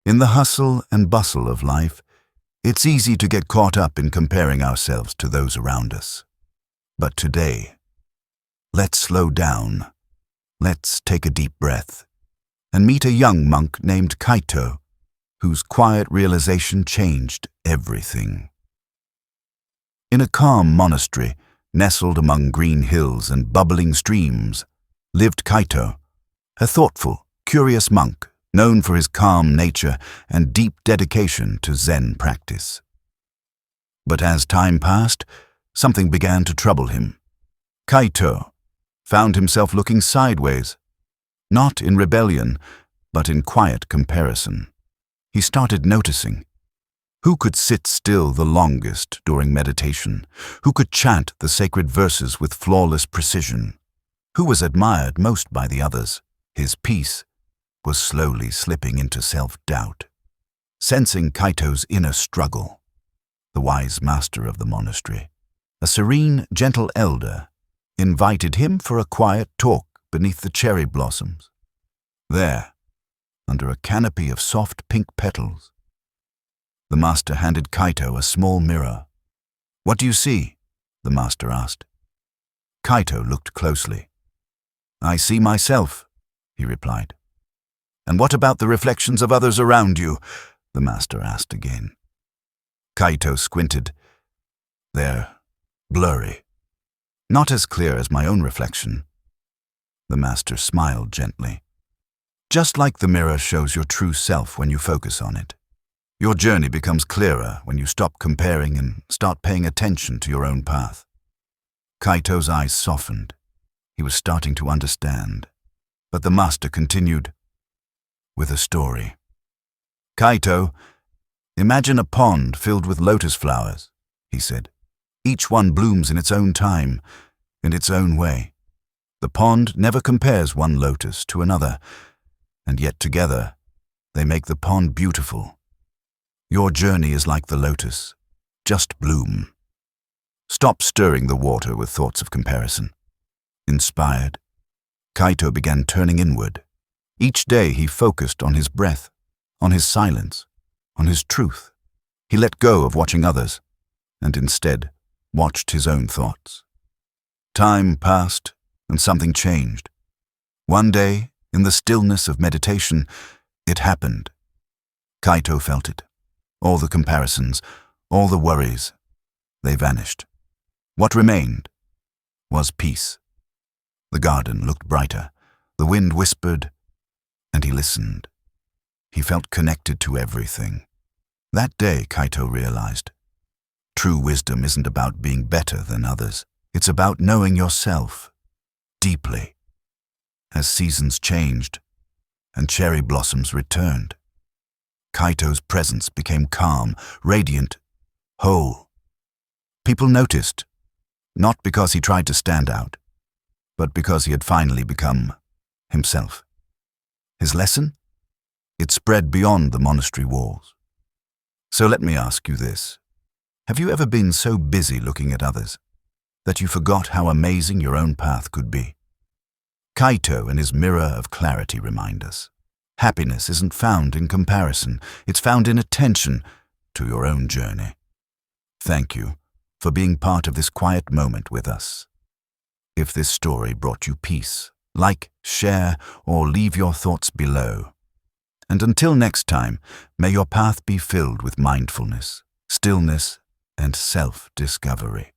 In the hustle and bustle of life, it's easy to get caught up in comparing ourselves to those around us. But today, let's slow down. Let's take a deep breath and meet a young monk named Kaito, whose quiet realization changed everything. In a calm monastery, nestled among green hills and bubbling streams, lived Kaito, a thoughtful, curious monk known for his calm nature and deep dedication to Zen practice. But as time passed, something began to trouble him. Kaito found himself looking sideways, not in rebellion, but in quiet comparison. He started noticing who could sit still the longest during meditation, who could chant the sacred verses with flawless precision, who was admired most by the others. His peace was slowly slipping into self-doubt. Sensing Kaito's inner struggle, the wise master of the monastery, a serene, gentle elder, invited him for a quiet talk beneath the cherry blossoms. There, under a canopy of soft pink petals, the master handed Kaito a small mirror. "What do you see?" the master asked. Kaito looked closely. "I see myself," he replied. "And what about the reflections of others around you?" the master asked again. Kaito squinted. "They're blurry. Not as clear as my own reflection." The master smiled gently. "Just like the mirror shows your true self when you focus on it. Your journey becomes clearer when you stop comparing and start paying attention to your own path." Kaito's eyes softened. He was starting to understand. But the master continued with a story. "Kaito, imagine a pond filled with lotus flowers," he said. "Each one blooms in its own time, in its own way. The pond never compares one lotus to another, and yet together they make the pond beautiful. Your journey is like the lotus. Just bloom. Stop stirring the water with thoughts of comparison." Inspired, Kaito began turning inward. Each day he focused on his breath, on his silence, on his truth. He let go of watching others, and instead watched his own thoughts. Time passed, and something changed. One day, in the stillness of meditation, it happened. Kaito felt it. All the comparisons, all the worries, they vanished. What remained was peace. The garden looked brighter, the wind whispered, and he listened. He felt connected to everything. That day, Kaito realized, true wisdom isn't about being better than others. It's about knowing yourself deeply. As seasons changed and cherry blossoms returned, Kaito's presence became calm, radiant, whole. People noticed, not because he tried to stand out, but because he had finally become himself. His lesson? It spread beyond the monastery walls. So let me ask you this. Have you ever been so busy looking at others that you forgot how amazing your own path could be? Kaito and his mirror of clarity remind us. Happiness isn't found in comparison. It's found in attention to your own journey. Thank you for being part of this quiet moment with us. If this story brought you peace, like, share, or leave your thoughts below. And until next time, may your path be filled with mindfulness, stillness, and self-discovery.